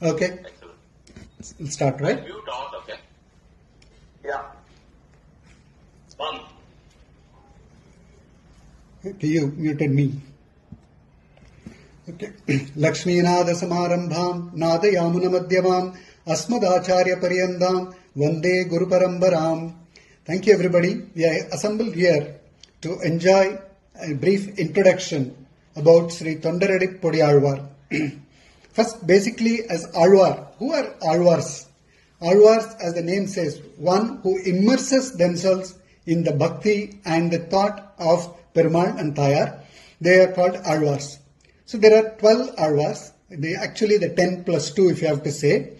Okay. Excellent. We'll start, right? Mute on, okay? Yeah. One. Okay, you muted me. Okay. Lakshminada Samarambham, Nada Yamuna Madhyamam, Asmadacharya Paryandam, Vande Guru Parambaram. Thank you, everybody. We are assembled here to enjoy a brief introduction about Sri Thondareddy Podialvar. First, basically, as Alvar. Who are Alvars? Alvars, as the name says, one who immerses themselves in the bhakti and the thought of Perumal and Tayar. They are called Alvars. So there are 12 Alvars. Actually, the 10 plus 2, if you have to say.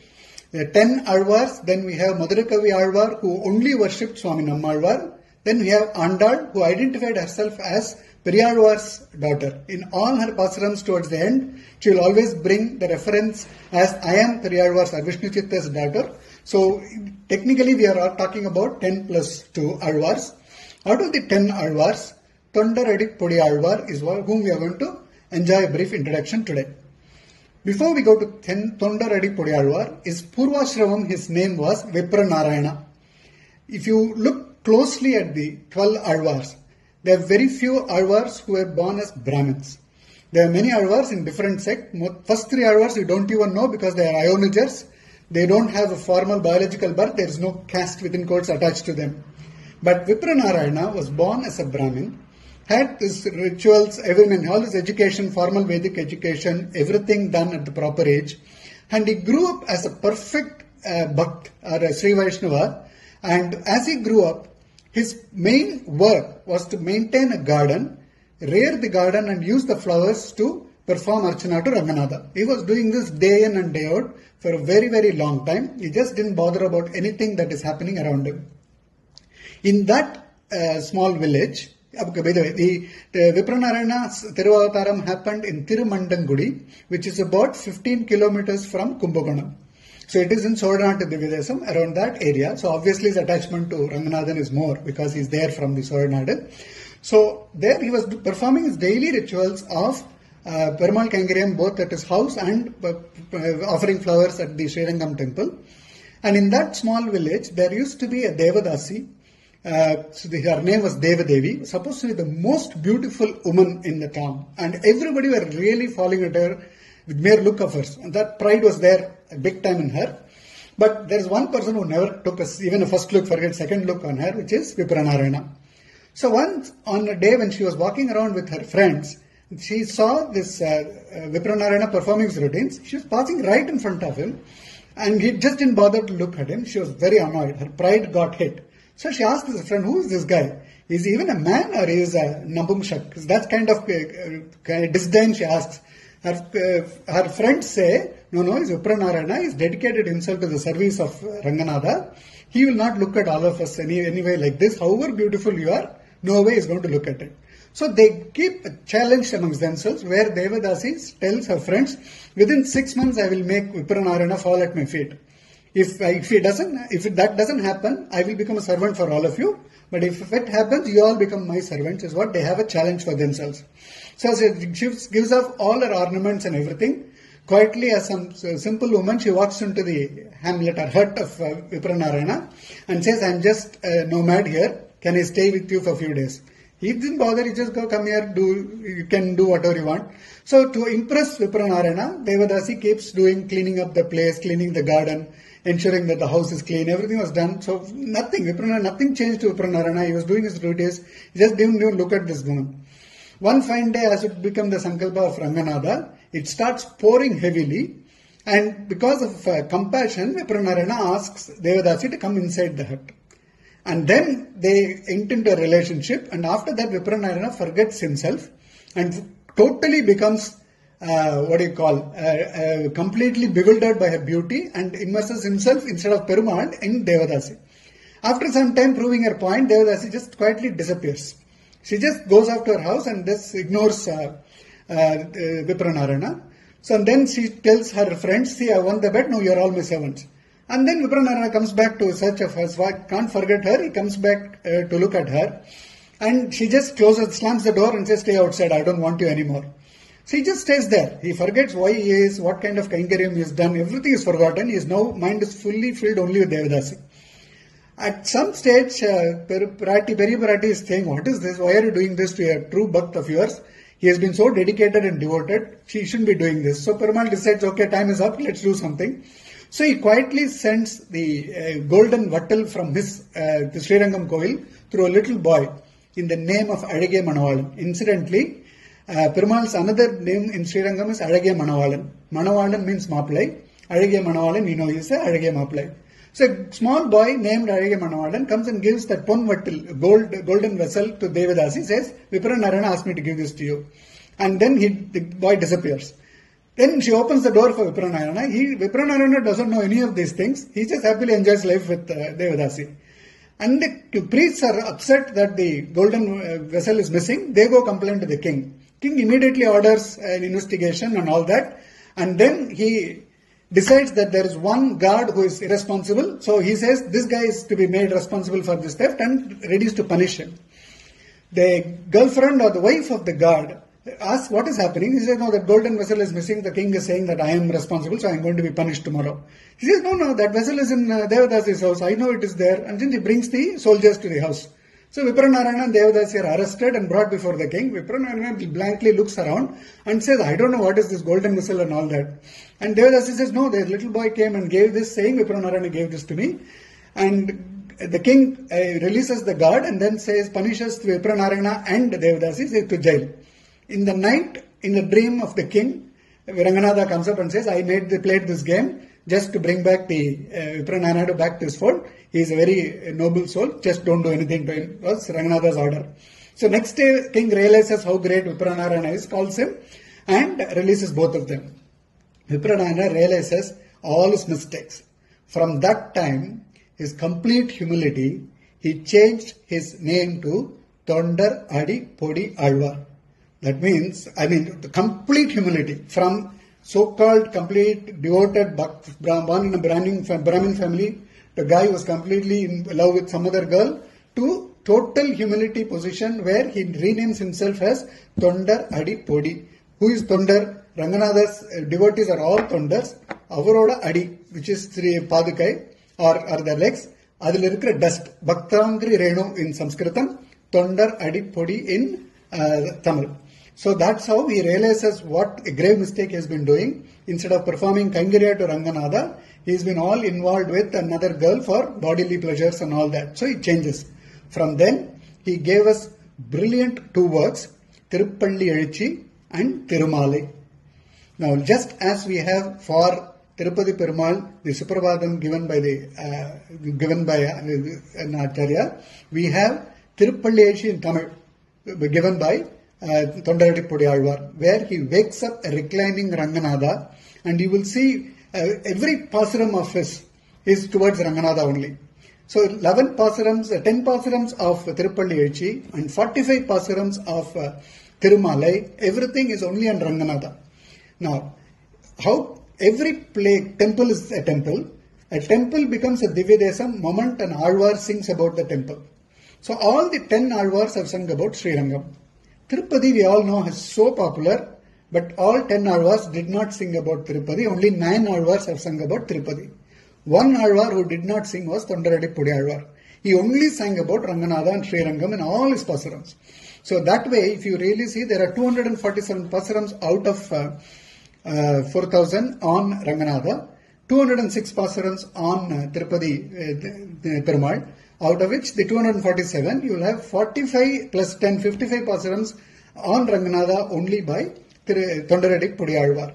There are 10 Alvars. Then we have Madhurakavi Alvar, who only worshipped Swami Nammalvar. Then we have Andal, who identified herself as Periyalvar's daughter. In all her pasarams towards the end, she will always bring the reference as I am Periyalvar's Vishnu Chitta's daughter. So technically we are all talking about 10 plus 2 Alvars. Out of the 10 Alvars, Thondareddy Podialvar is whom we are going to enjoy a brief introduction today. Before we go to Thondareddy Podialvar, his Purvashravam, his name was Vipranarayana. If you look closely at the 12 Alvars, there are very few Alvars who were born as Brahmins. There are many Alvars in different sects. First 3 Alvars you don't even know because they are Ionagers. They don't have a formal biological birth. There is no caste within quotes attached to them. But Vipranarayana was born as a Brahmin, had his rituals, all his education, formal Vedic education, everything done at the proper age. And he grew up as a perfect Bhakt or a Sri Vaishnava. And as he grew up, his main work was to maintain a garden, rear the garden and use the flowers to perform Archana to Ranganatha. He was doing this day in and day out for a very, very long time. He just didn't bother about anything that is happening around him. In that small village, by the way, the Vipranarayana's Tiruvavataram happened in Tirumandangudi, which is about 15 kilometers from Kumbakonam. So it is in Soranadu Divyadesam, around that area. So obviously his attachment to Ranganathan is more because he is there from the Soranadu. So there he was performing his daily rituals of Perumal Kangiriyam both at his house and offering flowers at the Srirangam temple. And in that small village, there used to be a Devadasi. Her name was Devadevi, supposed to be the most beautiful woman in the town. And everybody were really falling at her with mere look of hers. And that pride was there a big time in her. But there is one person who never took even a first look, forget second look on her, which is Vipranarayana. So once on a day when she was walking around with her friends, she saw this Vipranarayana performing his routines. She was passing right in front of him and he just didn't bother to look at him. She was very annoyed. Her pride got hit. So she asked his friend, who is this guy? Is he even a man or is he a Nambumshak? That's kind of disdain she asks. Her friends say, no, he's Vipranarayana. He's dedicated himself to the service of Ranganatha. He will not look at all of us anyway like this. However beautiful you are, no way he's going to look at it. So they keep a challenge amongst themselves where Devadasi tells her friends, within 6 months I will make Vipranarayana fall at my feet. If that doesn't happen, I will become a servant for all of you. But if it happens, you all become my servants, is what they have a challenge for themselves. So she gives up all her ornaments and everything. Quietly, as some simple woman, she walks into the hamlet or hut of Vipranarayana and says, I'm just a nomad here. Can I stay with you for a few days? He didn't bother. He just go, come here, you can do whatever you want. So to impress Vipranarayana, Devadasi keeps cleaning up the place, cleaning the garden, ensuring that the house is clean. Everything was done. So nothing changed to Vipranarayana. He was doing his duties. He just didn't even look at this woman. One fine day, as it becomes the Sankalpa of Ranganatha, it starts pouring heavily. And because of compassion, Vipranarayana asks Devadasi to come inside the hut. And then they enter into a relationship. And after that, Vipranarayana forgets himself and totally becomes completely bewildered by her beauty and immerses himself instead of Perumal in Devadasi. After some time proving her point, Devadasi just quietly disappears. She just goes off to her house and just ignores Vipranarayana. So then she tells her friends, see, I won the bet, now you are all my servants. And then Vipranarayana comes back to search of her. So I can't forget her. He comes back to look at her. And she just slams the door and says, stay outside, I don't want you anymore. So he just stays there. He forgets why he is, what kind of Kainkaryam he has done. Everything is forgotten. His now mind is fully filled only with Devidasi. At some stage, Periya Pirati is saying, what is this? Why are you doing this to a true bhakt of yours? He has been so dedicated and devoted. She shouldn't be doing this. So Perumal decides, okay, time is up. Let's do something. So he quietly sends the golden vattal from his the Srirangam Kovil through a little boy in the name of Azhage Manavalan. Incidentally, Perumal's another name in Srirangam is Azhage Manavalan. Manavalan means Mappalai. Azhage Manavalan, we know, is Azhage Mappalai. So a small boy named Azhage Manavalan comes and gives that pon vattal, golden vessel to Devidasi, says, Vipraranarayana asked me to give this to you. And then the boy disappears. Then she opens the door for Vipraranarayana. Vipraranarayana doesn't know any of these things. He just happily enjoys life with Devidasi. And the priests are upset that the golden vessel is missing. They go complain to the king. King immediately orders an investigation and all that. And then he decides that there is one guard who is irresponsible. So he says this guy is to be made responsible for this theft and ready to punish him. The girlfriend or the wife of the guard asks what is happening. He says, no, that golden vessel is missing. The king is saying that I am responsible, so I am going to be punished tomorrow. He says, no, that vessel is in Devidasi's house. I know it is there. And then he brings the soldiers to the house. So Vipraranarayana and Devidasi are arrested and brought before the king. Vipraranarayana blankly looks around and says, I don't know what is this golden vessel and all that. And Devidasi says, no, the little boy came and gave this, saying Vipraranarayana gave this to me. And the king releases the guard and then punishes Vipraranarayana and Devidasi to jail. In the night, in the dream of the king, Ranganatha comes up and says, I played this game just to bring back the Vipraranarayana back to his fold. He is a very noble soul. Just don't do anything to him. Was Ranganatha's order. So next day, king realizes how great Vipraranarayana is, calls him and releases both of them. Vipraranarayana realizes all his mistakes. From that time, his complete humility, he changed his name to Tondar Adi Podi Alvar. That means, the complete humility from so-called complete devoted born in a Brahmin family, the guy who was completely in love with some other girl, to total humility position where he renames himself as Tondar Adi Podi. Who is Tondar? Ranganatha's devotees are all Tondars. Avaroda Adi, which is Sri Padukai, or the legs, adil irukra dust. Bhaktangri Renu in Sanskritam, Tondar Adi Podi in Tamil. So that's how he realizes what a grave mistake he has been doing. Instead of performing Kainkarya to Ranganatha, he's been all involved with another girl for bodily pleasures and all that. So he changes. From then, he gave us brilliant two words, Tirupalli Ezhuchi and Thirumalai. Now, just as we have for Tirupati Perumal, the Suprabhadam given by an Acharya, we have Tirupalli Ezhuchi in Tamil, given by Tondar Adi Podi Alvar, where he wakes up a reclining Ranganatha, and you will see every pasuram of his is towards Ranganatha only. So 11 pasurams, 10 pasurams of Tirupalli Ezhuchi and 45 pasurams of Thirumalai, everything is only on Ranganatha. Now, how every temple is a temple becomes a Divya Desam moment an Alvar sings about the temple. So all the 10 Alvars have sung about Srirangam. Tirupati, we all know, is so popular, but all 10 Alvars did not sing about Tirupati. Only 9 Alvars have sung about Tirupati. One Alvar who did not sing was Tondar Adi Podi Alvar. He only sang about Ranganatha and Srirangam in all his pasurams. So that way, if you really see, there are 247 pasurams out of 4,000 on Ranganatha, 206 pasurams on Tirupati Perumal. Out of which the 247, you will have 45 plus 10, 55 pasurams on Ranganatha only by Tondar Adi Podi Alvar.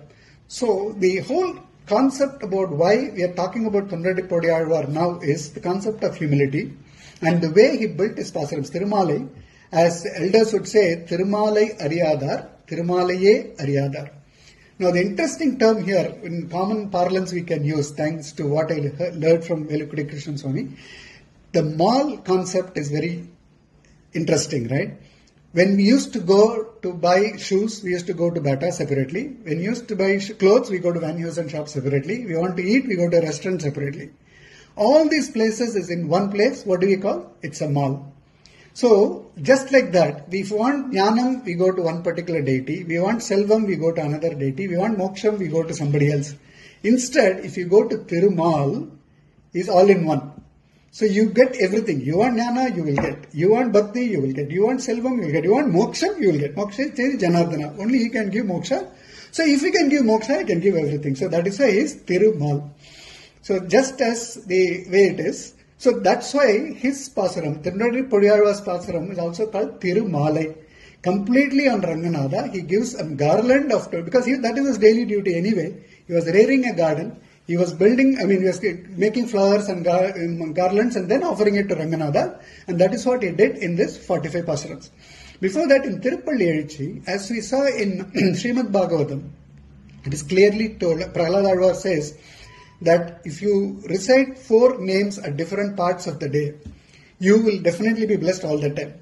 So the whole concept about why we are talking about Tondar Adi Podi Alvar now is the concept of humility and the way he built his pasurams. Thirumalai, as elders would say, Thirumalai Ariyadar, Thirumalaye Ariyadar. Now the interesting term here, in common parlance we can use, thanks to what I learned from Velukudi Krishnan Swami. The mall concept is very interesting, right? When we used to go to buy shoes, we used to go to Bata separately. When we used to buy clothes, we go to Van Heusen shop separately. We want to eat, we go to a restaurant separately. All these places is in one place. What do we call? It's a mall. So, just like that, if we want Jnanam, we go to one particular deity. We want Selvam, we go to another deity. We want Moksham, we go to somebody else. Instead, if you go to Thirumal, is all in one. So you get everything. You want Jnana, you will get. You want Bhakti, you will get. You want Selvam, you will get. You want Moksham, you will get. Moksha is Janardana. Only he can give Moksha. So if he can give Moksha, he can give everything. So that is why he is Thirumal. So just as the way it is, so that's why his Pasuram, Tirunelveli Poliyazhvar's Pasuram is also called Thirumalai. Completely on Ranganatha, he gives a garland of, because that is his daily duty anyway. He was rearing a garden, he was building, he was making flowers and garlands and then offering it to Ranganatha, and that is what he did in this 45 Pasurams. Before that, in Tirupalli Ezhuchi, as we saw in Srimad Bhagavatam, it is clearly told, Prahlad Alvar says, that if you recite 4 names at different parts of the day, you will definitely be blessed all the time.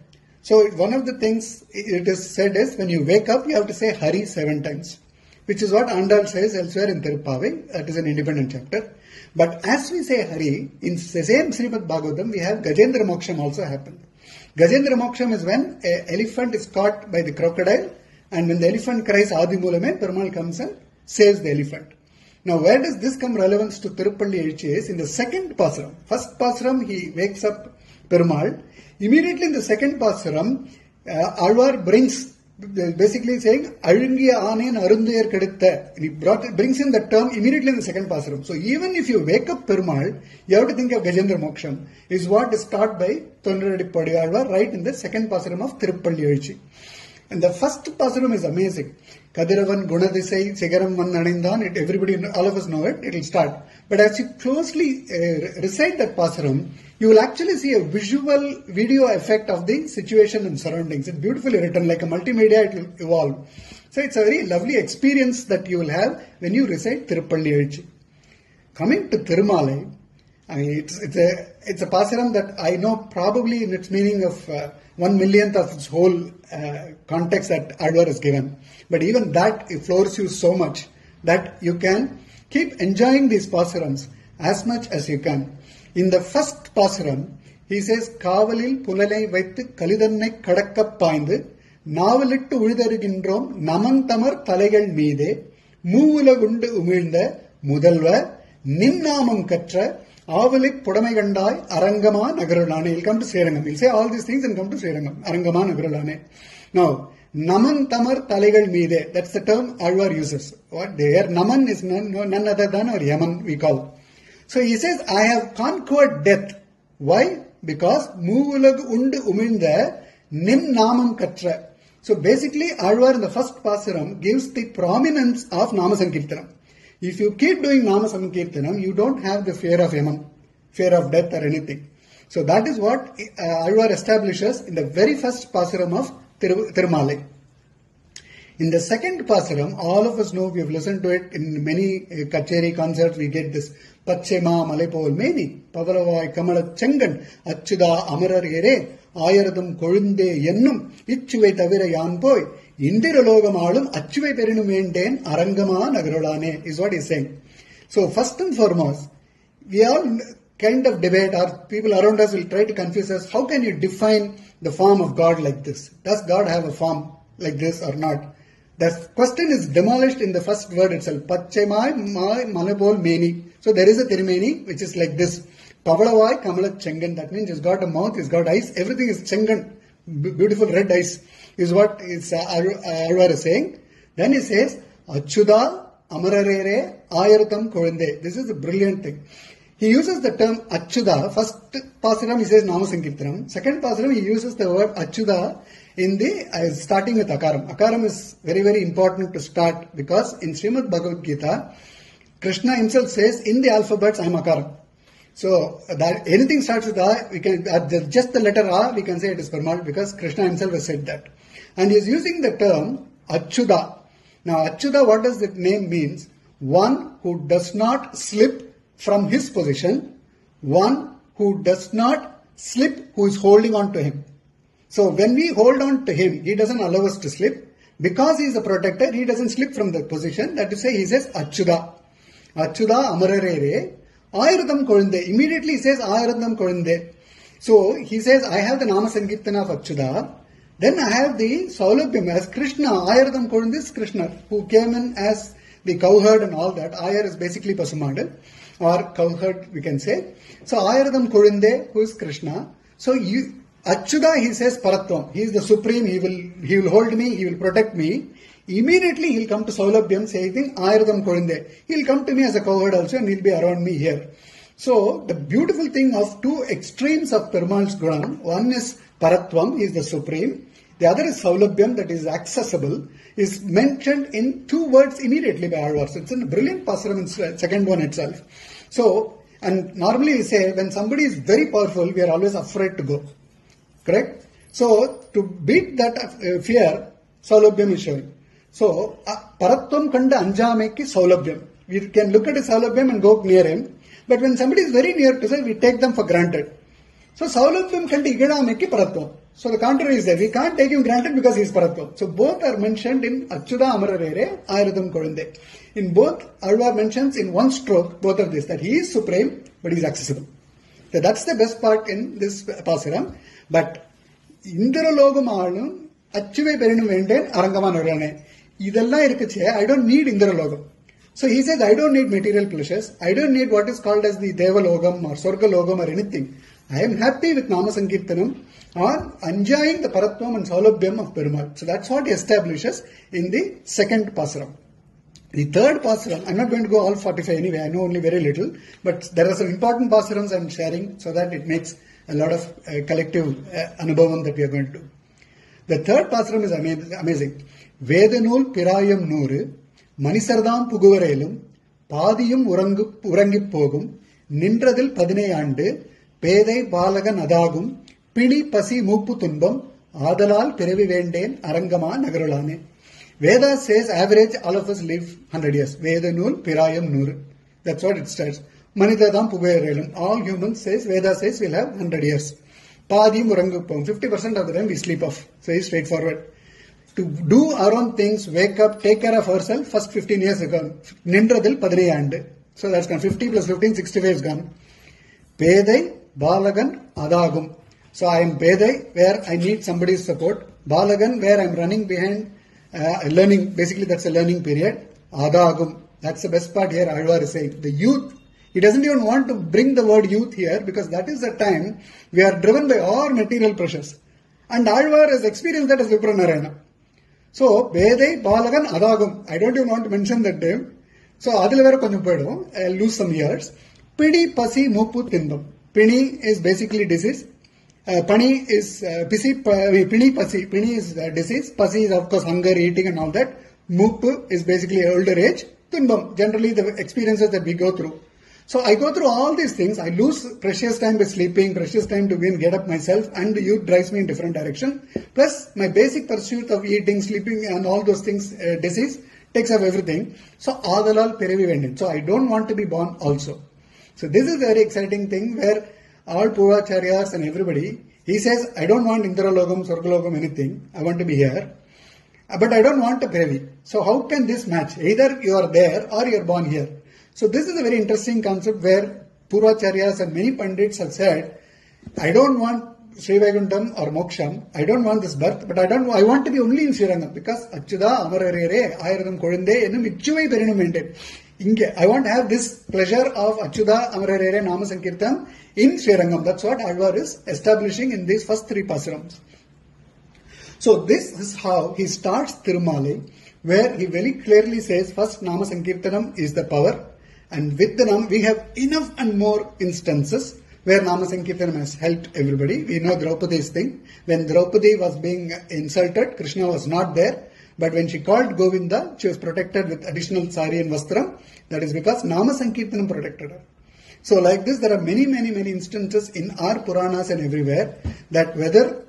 So one of the things it is said is, when you wake up, you have to say Hari 7 times, which is what Andal says elsewhere in Tirupavai. That is an independent chapter. But as we say Hari, in the same Srimad Bhagavatam, we have Gajendra Moksham also happened. Gajendra Moksham is when an elephant is caught by the crocodile, and when the elephant cries Adi Mulame, Perumal comes and saves the elephant. Now, where does this come relevance to Tirupalli Ezhuchi is in the second Pasuram. First Pasuram, he wakes up Perumal. Immediately in the second Pasuram, Alvar brings, basically saying, Alungiya Anen Arunduyar Keditha. He brings in the term immediately in the second Pasuram. So, even if you wake up Perumal, you have to think of Gajendra Moksham, is what is taught by Tirunelveli Poliyazhvar right in the second Pasuram of Tirupalli Ezhuchi. And the first Pasuram is amazing. Kadiravan Gunadisai Sigaram Vannanindan, everybody, all of us know it, it will start. But as you closely recite that Pasuram, you will actually see a video effect of the situation and surroundings. It's beautifully written, like a multimedia, it will evolve. So it's a very lovely experience that you will have when you recite Tirupalli Ezhuchi. Coming to Thirumalai, it's a Pasuram that I know probably in its meaning of 1/1,000,000th of its whole context that Alvar is given. But even that, it floors you so much that you can keep enjoying these Pasurams as much as you can. In the first Pasuram, he says, Kavalil Pulalai Vaittu Kalidannai Kadakka Paindu, Navalittu Ulitharugindrom, Namantamar Talaigal Meede, Moovulagundu Umilda, Mudalva, Nimnamam Katra, Avalik Pudamagandai, Arangama Nagarulane. He'll come to Srirangam. He'll say all these things and come to Srirangam. Arangama Nagarulane. Now, Naman Tamar Talegal Meede. That's the term Alvar uses. What there? Naman is none other than or Yaman we call. So he says, I have conquered death. Why? Because Muvulag und Uminda Nim Namam Katra. So basically, Alvar in the first Pasuram gives the prominence of Nama Sankirtanam. If you keep doing Nama Sankirtanam, you don't have the fear of Yaman, fear of death or anything. So that is what Alvar establishes in the very first Pasuram of Thirumalai. In the second Pasuram, all of us know, we have listened to it in many Kacheri concerts, we get this Pachema Malepol Meni, Pavalavai Kamala Changan, Achuda Amarar Ere, Ayaradam Kolunde Yennum, Ichuve Tavira Yanpoi, Indiralogam Alum, Achuve Perinu maintain, Arangama Nagarolane, is what he is saying. So, first and foremost, we all kind of debate, or people around us will try to confuse us, how can you define the form of God like this? Does God have a form like this or not? The question is demolished in the first word itself. Pachemai Malabol Meni. So there is a Tirumeni which is like this. Pavalavai Kamala Changan. That means he's got a mouth, he's got eyes. Everything is Changan. Beautiful red eyes is what Alvar is saying. Then he says, Achuda Amararere Ayaratam Kolunde. This is a brilliant thing. He uses the term Achuda. First Pasuram he says Nama Sankirtanam. Second Pasuram he uses the word Achuda in the starting with Akaram. Akaram is very, very important to start because in Srimad Bhagavad Gita, Krishna himself says in the alphabets I am Akaram. So that anything starts with A, we can just the letter A, we can say it is Perumal because Krishna himself has said that. And he is using the term Achuda. Now Achuda, what does that name means? One who does not slip from his position, one who does not slip, who is holding on to him. So when we hold on to him, he doesn't allow us to slip. Because he is a protector, he doesn't slip from the position. That is to say, he says Achuda. Achuda Amararere Ayaratham Kolunde. Immediately he says Ayaratham Kolunde. So he says, I have the Nama Sankirtana of Achyuta. Then I have the Saulabhyam as Krishna. Ayaradam Kolinde is Krishna, who came in as the cowherd and all that. Ayar is basically Pasumadu, or cowherd we can say. So Ayaradam Kolinde, who is Krishna. So Achyuta, he says Paratvam. He is the supreme. He will hold me. He will protect me. Immediately he will come to Saulabhyam saying Ayaradam Kolinde. He will come to me as a cowherd also, and he will be around me here. So the beautiful thing of two extremes of Perumal's Gunam, one is Paratvam, he is the supreme. The other is Saulabhyam, that is accessible, is mentioned in two words immediately by Alvar. So it's a brilliant pasaram in second one itself. So, and normally we say when somebody is very powerful, we are always afraid to go. Correct? So, to beat that fear, Saulabhyam is showing. So, Paratvam Kanda Anjameki Saulabhyam. We can look at a Saulabhyam and go near him. But when somebody is very near to us, we take them for granted. So, Saulabhyam Kandi Igadameki Paratvam. So, the contrary is there. We can't take him granted because he is Paratvam. So, both are mentioned in Achyuta Amararere, Ayaradam Kolinde. In both, Alvar mentions in one stroke both of this, that he is supreme, but he is accessible. So, that's the best part in this pasaram. But, Indralogam Alum, Achyuve Perinum Venden, Arangaman Idella Irkache, I don't need Indralogam. So he says, I don't need material pleasures. I don't need what is called as the Devalogam or Sorgalogam or anything. I am happy with Nama Sankirtanam or enjoying the Paratvam and Saulabhyam of Perumal. So that's what he establishes in the second pasaram. The third pasaram, I'm not going to go all 45 anyway, I know only very little, but there are some important pasarams I'm sharing so that it makes a lot of collective anubhavam that we are going to do. The third pasaram is amazing. Vedanul Pirayam Nuru மனிசர்தாம் புகுவரேலும் பாதியும் உறங்கிப் போகும் நின்றதில் 15 ஆண்டு பேதை பாலகன் அதாகும் பிணி பசி மூப்பு துன்பம் ஆதலால் பிறவி வேண்டேன் அரங்கமா நகருளானே. Veda says average all of us live 100 years. Veda நூல் பிராயம் 100. That's what it starts. மனிதர்தாம் புகுவரேலும். All humans says, Veda says we'll have 100 years. பாதியும் உறங்கிப் போகும். 50% of the time we sleep off. So it's straightforward. To do our own things, wake up, take care of ourselves, first 15 years ago. Nindradil 15 ஆண்டு. So that's gone. 50 plus 15, 65 is gone. Pedai, Balagan, Adagum. So I am Pedai, where I need somebody's support. Balagan, where I am running behind, learning. Basically, that's a learning period. Adagum. That's the best part here, Alvar is saying. The youth, he doesn't even want to bring the word youth here because that is the time we are driven by all material pressures. And Alvar has experienced that as Vipranarayana. So, Vedai, Balagan, Adagum. I don't even want to mention that name. So, Adil Vera Konjam Poidum. I'll lose some years. Pidi, Pasi, Mupu, Tindam. Pini is basically disease. Pani is Pini, Pasi. Pini is disease. Pasi is of course hunger, eating and all that. Mupu is basically older age. Tindam, generally the experiences that we go through. So I go through all these things. I lose precious time by sleeping, precious time to get up myself, and the youth drives me in different direction. Plus, my basic pursuit of eating, sleeping, and all those things, disease, takes up everything. So, Adalal Piravi Vendin. So, I don't want to be born also. So, this is a very exciting thing where all Puracharyas and everybody, he says, I don't want Indralogam, Sorgalogam, anything. I want to be here. But I don't want a Piravi. So, how can this match? Either you are there or you are born here. So this is a very interesting concept where Purvacharyas and many Pandits have said, I don't want Sri Vaikuntham or Moksham, I don't want this birth, but I want to be only in Srirangam because Achyuta Amararere Ayaradam Kolinde enum Ichuvai Perinum Venden. I want to have this pleasure of Achyuta Amararere Nama Sankirtan in Srirangam. That's what Alvar is establishing in these first three pasarams. So this is how he starts Tirumali, where he very clearly says first Nama Sankirtanam is the power. And with the Nama, we have enough and more instances where Nama Sankirtanam has helped everybody. We know Draupadi's thing. When Draupadi was being insulted, Krishna was not there. But when she called Govinda, she was protected with additional sari and vastram. That is because Nama Sankirtanam protected her. So like this, there are many instances in our Puranas and everywhere that whether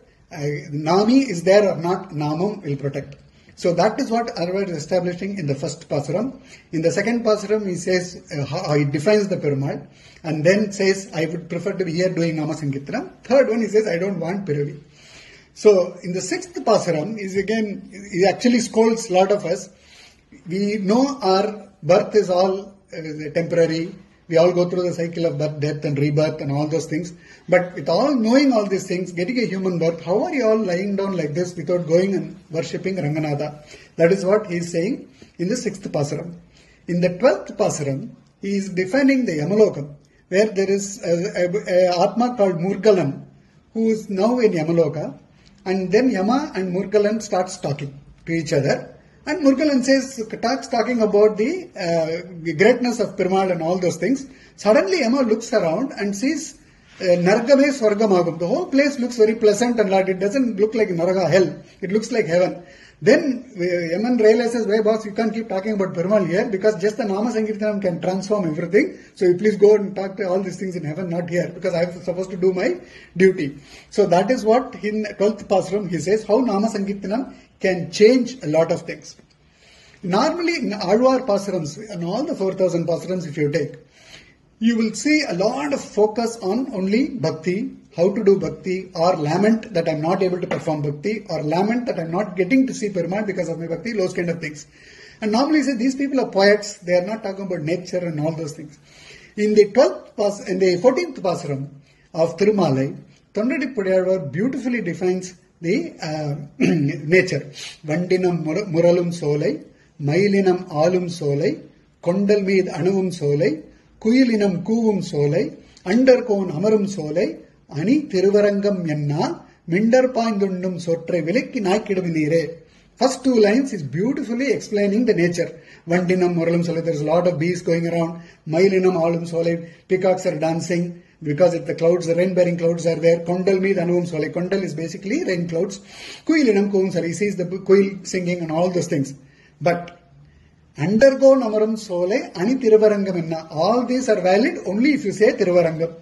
Nami is there or not, Namam will protect. So that is what Alvar is establishing in the first pasaram. In the second pasaram, he says, he defines the Perumal and then says, I would prefer to be here doing Nama Sankirtanam. Third one, he says, I don't want Piravi. So in the sixth pasaram, he actually scolds a lot of us. We know our birth is all temporary. We all go through the cycle of birth, death and rebirth and all those things. But with all knowing all these things, getting a human birth, how are you all lying down like this without going and worshipping Ranganatha? That is what he is saying in the 6th Pasuram. In the 12th Pasuram, he is defining the Yamalokam, where there is a Atma called Murgalan, who is now in Yamaloka, and then Yama and Murgalan starts talking to each other. And Murgalan starts talking about the greatness of Perumal and all those things. Suddenly Yama looks around and sees Nargame Swargamagam. The whole place looks very pleasant and light. It doesn't look like Naraga, hell. It looks like heaven. Then Yaman realizes, "Wait, boss, you can't keep talking about Perumal here because just the Nama Sankirtanam can transform everything. So you please go and talk to all these things in heaven, not here, because I'm supposed to do my duty." So that is what in 12th Pasuram he says, how Nama Sankirtanam can change a lot of things. Normally in Alvar Pasarams and all the 4,000 Pasarams if you take, you will see a lot of focus on only bhakti, how to do bhakti, or lament that I'm not able to perform bhakti, or lament that I'm not getting to see Perumal because of my bhakti, those kind of things. And normally say these people are poets, they are not talking about nature and all those things. In the 14th Pasuram of Thirumalai, Thondadi Pudiyalvar beautifully defines the nature. Vandinam Muralum Solai, Mailinam Alum Solai, Kondal Meed Anuvum Solai, Kuyilinam Kuvum Solai, Underkon Amarum Solai, Ani Thiruvarangam Yanna, Mindar Pandundum Sotre Vilekki Naikidavire. First two lines is beautifully explaining the nature. Vandinam Muralum Solai, there is a lot of bees going around. Mailinam Alum Solai, peacocks are dancing because the clouds, the rain-bearing clouds are there. Kondal Meed Anuvum Solai. Kondal is basically rain clouds. Kuyilinam Kuvum Solai, he sees the kuil singing and all those things. But undergo Namaram Sole, Ani Thiruvarangamanna. All these are valid only if you say Thiruvarangam.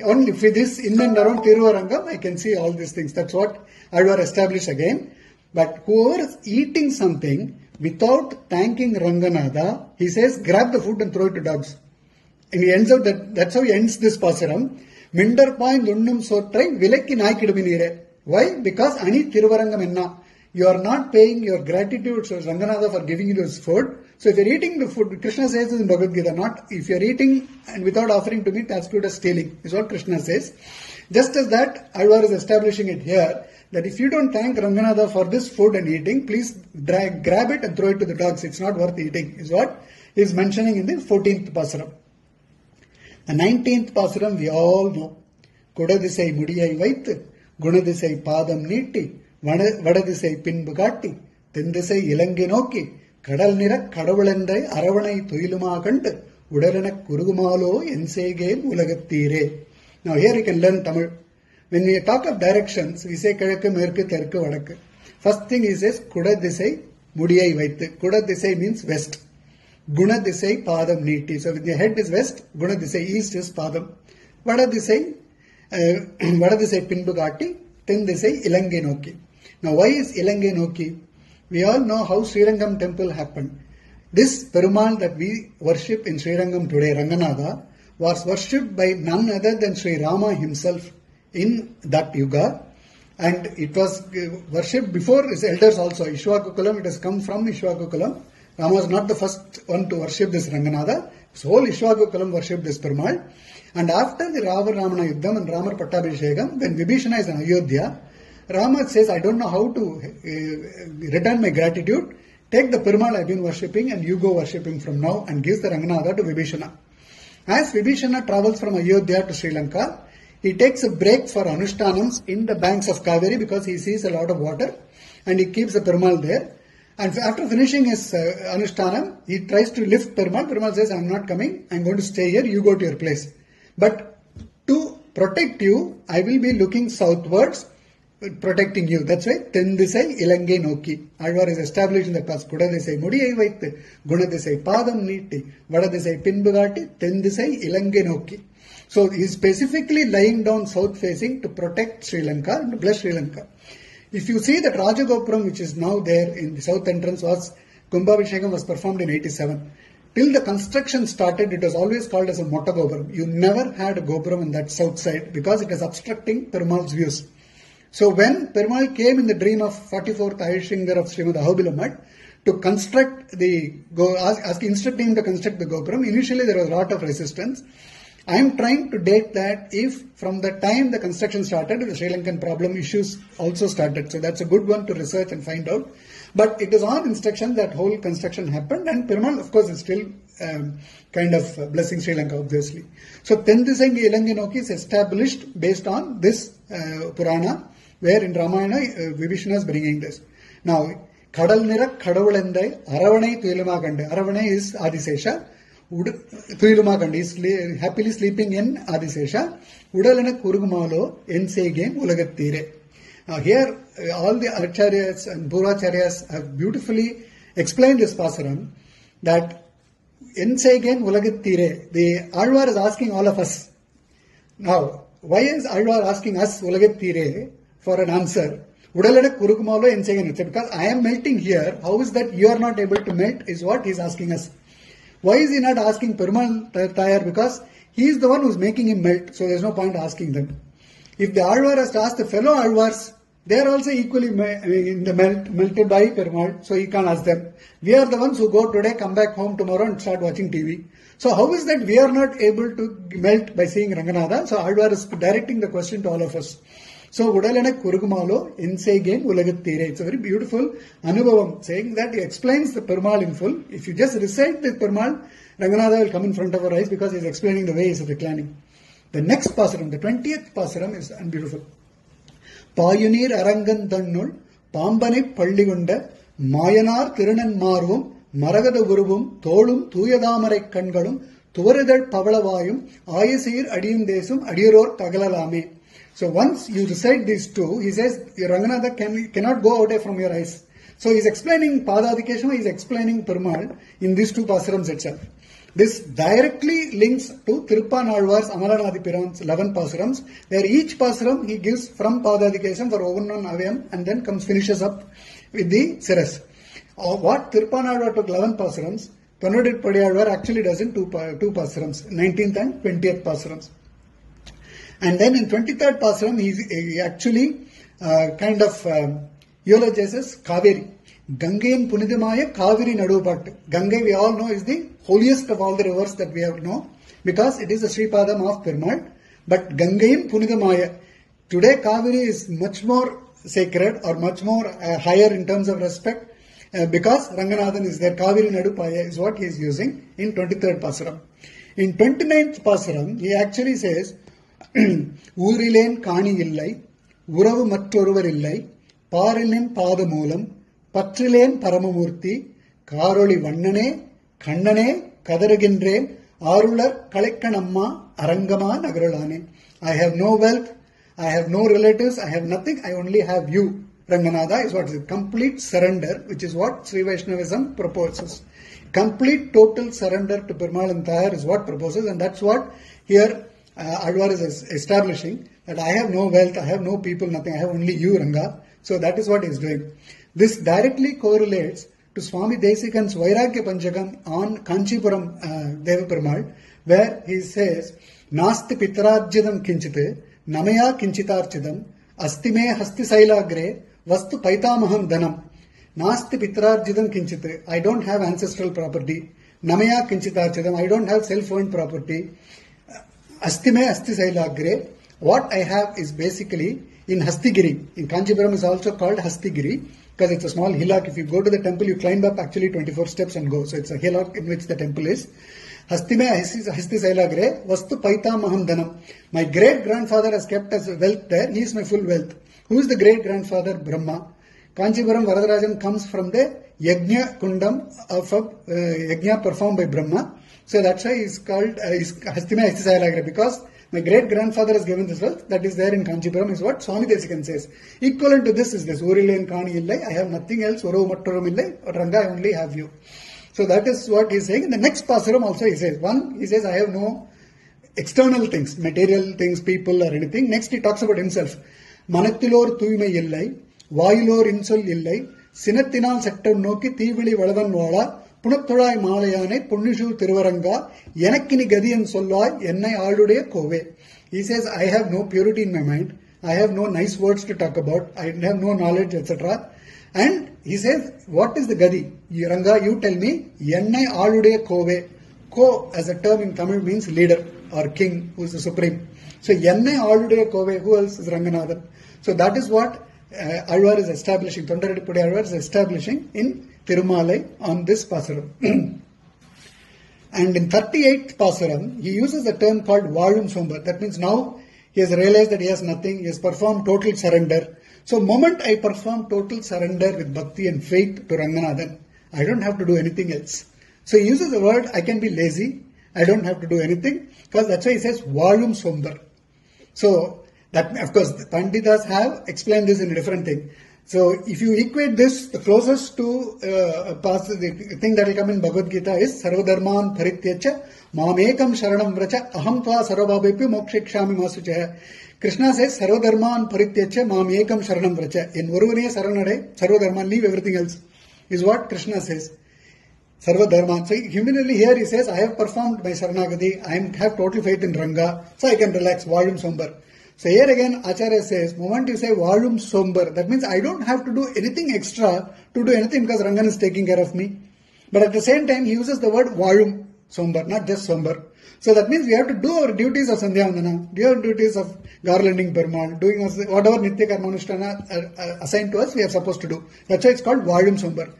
Only if it is in and around Thiruvarangam, I can see all these things. That's what Alvar established again. But whoever is eating something without thanking Ranganatha, he says, grab the food and throw it to dogs. And he ends out that's how he ends this Pasuram. Mindar Pain Lundum Sotrai Vilekki Naikidubinire. Why? Because Ani Thiruvarangamenna. You are not paying your gratitude to Ranganatha for giving you this food. So if you are eating the food, Krishna says in Bhagavad Gita, not if you are eating and without offering to me, that's good as stealing, is what Krishna says. Just as that, Alvar is establishing it here, that if you don't thank Ranganatha for this food and eating, please grab it and throw it to the dogs. It's not worth eating, is what he is mentioning in the 14th Pasuram. The 19th Pasuram we all know. Kudadisai Mudiyai Vaithu, Gunadisai Padam Neeti, Vadadisai Pinbu Kaatti, Tendisai Ilangi Noki, Kadal Nira Kadavalendai Aravanai Tuiluma Kand, Udaranak Kurugumalo, Ensege Ulagattire. Now here you can learn Tamil. When we talk of directions, we say Kadakku, Merku, Terku, Vadakku. First thing he says, Kudadisai Mudiyai Vaithu. Kudadisai means west. Gunadisai Padam Neeti. So when the head is west, Gunadisai east is Padam. Vadadisai Pinbu Kaatti, Tendisai Ilangi Noki. Now why is Ilangi Noki? We all know how Srirangam temple happened. This Perumal that we worship in Srirangam today, Ranganatha, was worshipped by none other than Sri Rama himself in that yuga. And it was worshipped before his elders also. Ishwakukulam, it has come from Ishwakukulam. Rama was not the first one to worship this Ranganatha. So whole Ishwakukulam worshipped this Perumal. And after the Rava-Ramana Yuddham and Ramar Pattabhishekam, when Vibhishana is in Ayodhya, Rama says, I don't know how to return my gratitude. Take the Perumal I've been worshipping and you go worshipping from now, and gives the Ranganatha to Vibhishana. As Vibhishana travels from Ayodhya to Sri Lanka, he takes a break for Anushtanams in the banks of Kaveri because he sees a lot of water, and he keeps the Perumal there. And after finishing his Anushtanam, he tries to lift Perumal. Perumal says, I'm not coming, I'm going to stay here, you go to your place. But to protect you, I will be looking southwards, protecting you. That's why Tendisai Ilangai Noki. Alvar is established in the past. Kudadisai Mudiyai Vaithu, Gunadisai Padam Neeti, Vadadisai Pinbu Kaatti, Tendisai Ilangai Noki. So he is specifically lying down south facing to protect Sri Lanka and to bless Sri Lanka. If you see that Rajagopuram, which is now there in the south entrance, Kumbhabhishekam was performed in 87. Till the construction started, it was always called as a Motta Gopuram. You never had a Gopuram on that south side because it is obstructing Perumal's views. So when Perumal came in the dream of 44th Ayushingar of Srimad Ahobilamat to construct instructing him to construct the Gopuram. Initially there was a lot of resistance. I am trying to date that if from the time the construction started, the Sri Lankan problem issues also started. So that's a good one to research and find out. But it is on instruction that whole construction happened, and Perumal, of course, is still kind of blessing Sri Lanka, obviously. So Tendisangi Ilanginoki is established based on this Purana, where in Ramayana Vibhishana is bringing this. Now, Kadal Nirak Kadavulendai Aravanai Tuilumakande. Aravanai is Adisesha. Tuilumakande is happily sleeping in Adisesha. Udalana Kurugumalo Ensegen Ulagattire. Now here, all the Acharyas and Puracharyas have beautifully explained this pasaram, that Ensegen Ulagattire. The Alvar is asking all of us. Now, why is Alvar asking us Ulagattire for an answer? Udalana Kurugumalo Ensegen. Because I am melting here, how is that you are not able to melt is what he is asking us. Why is he not asking Perumal Tayar? Because he is the one who is making him melt, so there is no point asking them. If the Alvar has to ask the fellow Alvars, they are also equally melted by Perumal, so he can't ask them. We are the ones who go today, come back home tomorrow and start watching TV. So how is that we are not able to melt by seeing Ranganatha? So Alvar is directing the question to all of us. So Udalana Kurugumalo Ensegen Ulagattire. It's a very beautiful Anubhavam, saying that he explains the Perumal in full. If you just recite the Perumal, Ranganatha will come in front of our eyes because he is explaining the way he is reclining. The next pasaram, the 20th pasaram, is beautiful. Payunir Arangan Thannul, Pambane Palligunda, Mayanar Thirunan Marvum, Maragada Guruvum, Tholum, Tuyadamarai Kangalum, Tuvaridal Pavalavayum, Ayasir Adiyum Desum, Adiyuror Tagalalame. So once you recite these two, he says, Ranganatha cannot go away from your eyes. So he is explaining Padadikeshava, he is explaining Perumal in these two pasarams itself. This directly links to Tiruppan Alvar's Amaranadi Piran's 11 pasarams, where each pasaram he gives from Padadikesham for Ovanan Avayam and then finishes up with the Siras. What Tiruppan Alvar took 11 pasarams, Panudit Padiyalvar actually does in two pasarams, 19th and 20th pasarams. And then in 23rd pasaram, he actually eulogizes Kaveri. Gangain Punidamaya Kaveri Nadupat. Ganga, we all know, is the holiest of all the rivers that we have known, because it is the Sripadam of Perumal. But Gangain Punidamaya. Today Kaveri is much more sacred or much more higher in terms of respect, because Ranganathan is there. Kaveri Nadupaya is what he is using in 23rd pasaram. In 29th pasaram, he actually says, Urilen Kani Illai, Uravu Mattoruvar Illai, Parilin Padamulam, Patrilen Paramamurti, Karoli Vannane, Kandane, Kadaragindren, Arular Kalekkanamma, Arangama Nagaralane. I have no wealth, I have no relatives, I have nothing, I only have you. Ranganatha is what is complete surrender, which is what Sri Vaishnavism proposes. Complete total surrender to Perumal and Tayar is what proposes, and that's what here Alvar is establishing, that I have no wealth, I have no people, nothing, I have only you, Ranga. So that is what he is doing. This directly correlates to Swami Desikan's Vairagya Panchakam on Kanchipuram Deva Perumal, where he says, Nasti Pitrajyadam Kinchite, Namaya Kinchitarchidam, Astime Hasti Sailagre, Vastu Paitamaham Dhanam. Nasti Pitrajyadam Kinchite, I don't have ancestral property. Namaya Kinchitarchidam, I don't have self-owned property. Astime Asti Sailagre, what I have is basically in Hastigiri. In Kanchipuram is also called Hastigiri, because it's a small hillock. If you go to the temple, you climb up actually 24 steps and go. So it's a hillock in which the temple is. Hastime Hasti Sailagre, Vastu Paita Mahandanam. My great grandfather has kept as wealth there. He is my full wealth. Who is the great grandfather? Brahma. Kanchipuram Varadarajan comes from the Yajna Kundam of Yajna performed by Brahma. So that's why it's called Hastime Hasti Sailagre, because my great grandfather has given this wealth. That is there in Kanchipuram, is what Swami Desikan says. Equivalent to this is this. Urilen Kani Illai, I have nothing else. Uravu Mattorum Illai, or Ranga, I only have you. So that is what he is saying. In the next pasaram also he says, one, he says, I have no external things, material things, people or anything. Next he talks about himself. Manattilor Tuime Illai, Vailor Insol Illai, Sinathinal Sector Noki Thivili Valavan Vala, Punathodai Malayane, Punishu Tiruvaranga, Yanakini Gadian Solai, Yenai Alude Kove. He says, I have no purity in my mind. I have no nice words to talk about. I have no knowledge, etc. And he says, what is the Gadi? Ranga, you tell me, Yennai Alude Kove. Ko as a term in Tamil means leader or king, who is the supreme. So Yennai Alude Kove, who else is Ranganathan? So that is what Alvar is establishing, Tondaredipudi Alvar is establishing in Tirumalai on this Pasuram. And in 38th Pasuram, he uses a term called Valum Sombar. That means now he has realized that he has nothing, he has performed total surrender. So moment I perform total surrender with bhakti and faith to Ranganathan, I don't have to do anything else. So he uses the word, I can be lazy, I don't have to do anything, because that's why he says Valum Sombar. So that, of course, the Panditas have explained this in a different thing. So if you equate this, the closest to the thing that will come in Bhagavad Gita is Sarvadharman Parityacha Mamekam Sharanam Vracha Aham Tva Sarvabhabepi Mokshikshami Masuchaya. Krishna says Sarvadharman Parityacha Mamekam Sharanam Vracha. In Varuvane Saranade, Sarvadharman, leave everything else, is what Krishna says. Sarvadharman. So humility here he says, I have performed my Saranagati, I have total faith in Ranga, so I can relax, Valum Sombar. So here again Acharya says, moment you say Valum Sombar, that means I don't have to do anything extra to do anything because Rangan is taking care of me. But at the same time he uses the word Valum Sombar, not just Sombar. So that means we have to do our duties of Sandhya Vandana, do our duties of garlanding Perumal, doing whatever Nitya Karmanushtana assigned to us we are supposed to do. That's why it's called Valum Sombar.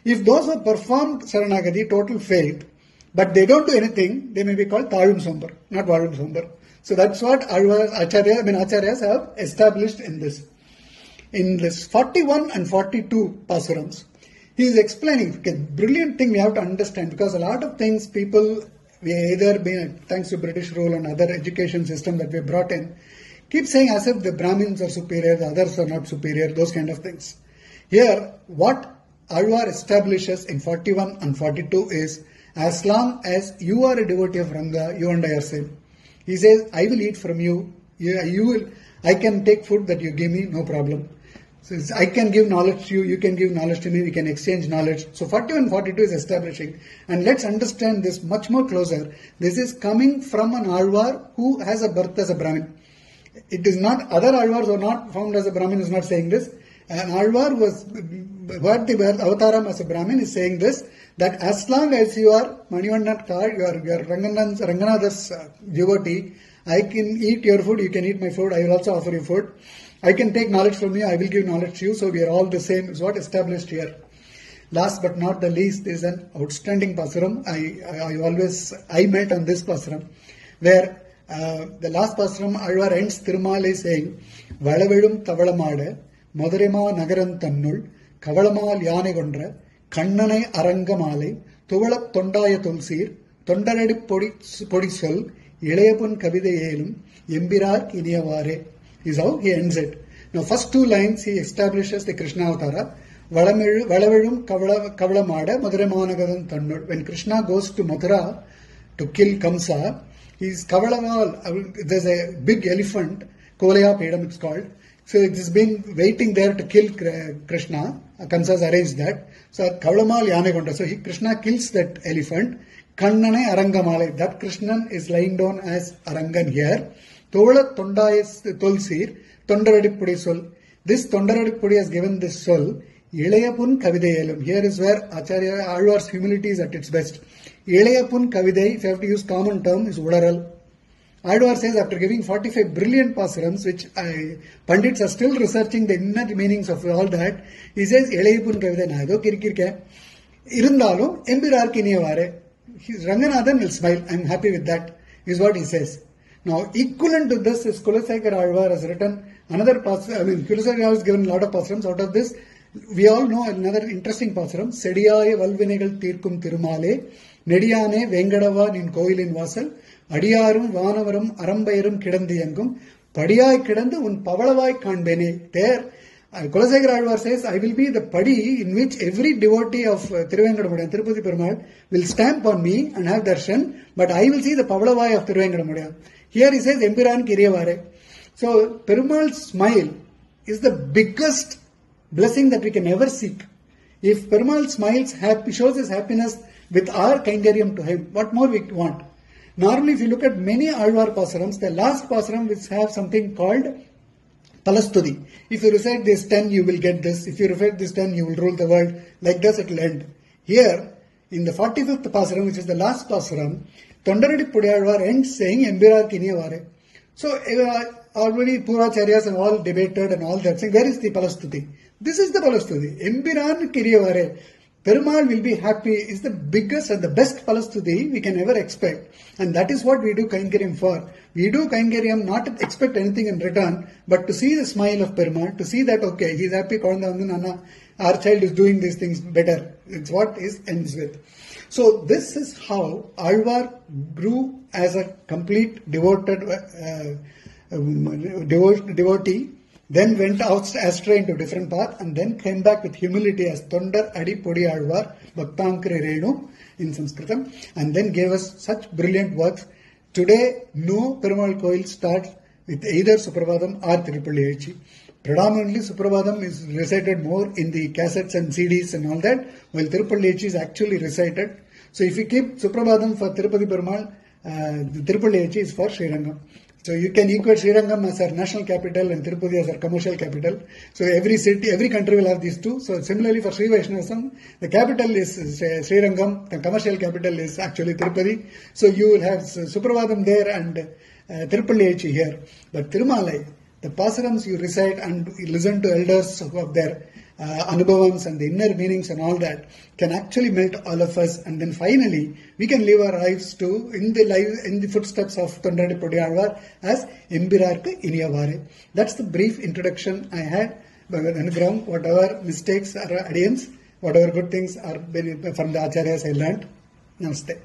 If those who performed Saranagati, total faith, but they don't do anything, they may be called Talum Sombar, not Valum Sombar. So that's what Acharyas have established in this. In this 41 and 42 Pasurams, he is explaining, a brilliant thing we have to understand, because a lot of things people, we either been, thanks to British rule and other education system that we brought in, keep saying as if the Brahmins are superior, the others are not superior, those kind of things. Here, what Alvar establishes in 41 and 42 is, as long as you are a devotee of Ranga, you and I are same. He says, I will eat from you, I can take food that you give me, no problem. So I can give knowledge to you, you can give knowledge to me, we can exchange knowledge. So 41 and 42 is establishing. And let's understand this much more closer. This is coming from an Alvar who has a birth as a Brahmin. It is not, other Alvars who are not found as a Brahmin is not saying this. An Alvar was, what the Avataram as a Brahmin is saying this, that as long as you are Manivannath, you are Ranganatha's devotee, I can eat your food, you can eat my food, I will also offer you food. I can take knowledge from you, I will give knowledge to you, so we are all the same, is what established here. Last but not the least is an outstanding Pasuram. I met on this Pasuram, where the last Pasuram, Alvar ends Tirumalai saying, Valavilum Tavalamada, Madarima Nagaran Tannul, Kavalamal Yane Gondra, Kannanai Arangamale, Tuvala Tondaya Tulsir, Tondaradi Podisol, Ilayapun Kavide Elum, Yembirar Kiniyavare, is how he ends it. Now, first two lines he establishes the Krishna Avatara, Valavilum Kavalamada, Madarima Tannul. When Krishna goes to Mathura to kill Kamsa, he's Kavalamal, there's a big elephant, Kolaya Pedam it's called. So it has been waiting there to kill Krishna. Kamsa has arranged that. So Kavalamal Yanegonda. So Krishna kills that elephant. Kannane Arangamale. That Krishnan is lying down as Arangan here. Tovala Tonda is Tulsir. Tondaradipudi Sol. This Tondaradipudi has given this soul. Ilayapun Kavideyalum. Here is where Acharya Alvar's humility is at its best. Ilayapun Kavidei, if you have to use common term, is Udaral. Alvar says, after giving 45 brilliant Pasurams, which Pandits are still researching the inner meanings of all that, he says, Elayapun Kavida Nado Kirikirka, Irundalo, Embirar Kiniyavare. Ranganathan will smile. I am happy with that, is what he says. Now, equivalent to this is Kulasekar Alvar has written another Pasuram. Kulasekar has given a lot of Pasurams. Out of this, we all know another interesting Pasuram. Sediyaye Valvinegal Tirkum Tirumale, Nediyane Vengadava Nin Koilin Vasal, Adiyarum Vanavarum Arambayarum Kidandiyangum, Padiyai Kidandu Un Pavalavai Kanbene. There, Kulasekar Alvar says, I will be the Padi in which every devotee of Thiruvengadamudiyam, Tirupati Perumal, will stamp on me and have darshan, but I will see the Pavalavai of Thiruvengadamudiyam. Here he says, Empiran Kiriyavare. So, Perumal's smile is the biggest blessing that we can ever seek. If Perumal smiles, shows his happiness with our Kaingaryam to him, what more we want? Normally, if you look at many Alvar Pasurams, the last Pasuram which have something called Palastudi. If you recite this 10, you will get this. If you recite this 10, you will rule the world. Like this, it will end. Here, in the 45th Pasuram, which is the last Pasuram, Tondaradi Pudiyalvar ends saying, Embirar Kiniyavare. So, already Puracharyas have all debated and all that, saying, where is the Palastuti? This is the Palastuti. Embiran Kiriyavare. Perumal will be happy is the biggest and the best Palastuti we can ever expect. And that is what we do Kainkariam for. We do Kainkariam not to expect anything in return, but to see the smile of Perumal, to see that, okay, he is happy, our child is doing these things better. It's what it ends with. So this is how Alvar grew as a complete devoted devotee, then went out astray into a different path, and then came back with humility as Tondar Adi Podi Alvar, Bhaktankare Renu in Sanskritam, and then gave us such brilliant works. Today, no Perumal Koil starts with either Suprabhadam or Tirupalli. Predominantly, Suprabhadam is recited more in the cassettes and CDs and all that, while Tirupalli is actually recited. So if you keep Suprabhadam for Tirupati Perumal, Tirupalli is for Srirangam. So you can equate Srirangam as our national capital and Tirupati as our commercial capital. So every city, every country will have these two. So similarly for Sri Vaishnavism, the capital is Srirangam, the commercial capital is actually Tirupati. So you will have Suprabhadam there and Tirupalli here. But Tirumalai, the Pasarams you recite and you listen to elders of their anubhavams and the inner meanings and all that can actually melt all of us, and then finally we can live our lives too in the footsteps of Tondaradi Pudiyalvar as Embirarku Iniyavare. That's the brief introduction I had. Anugraham, whatever mistakes or additions, whatever good things are from the Acharyas I learned. Namaste.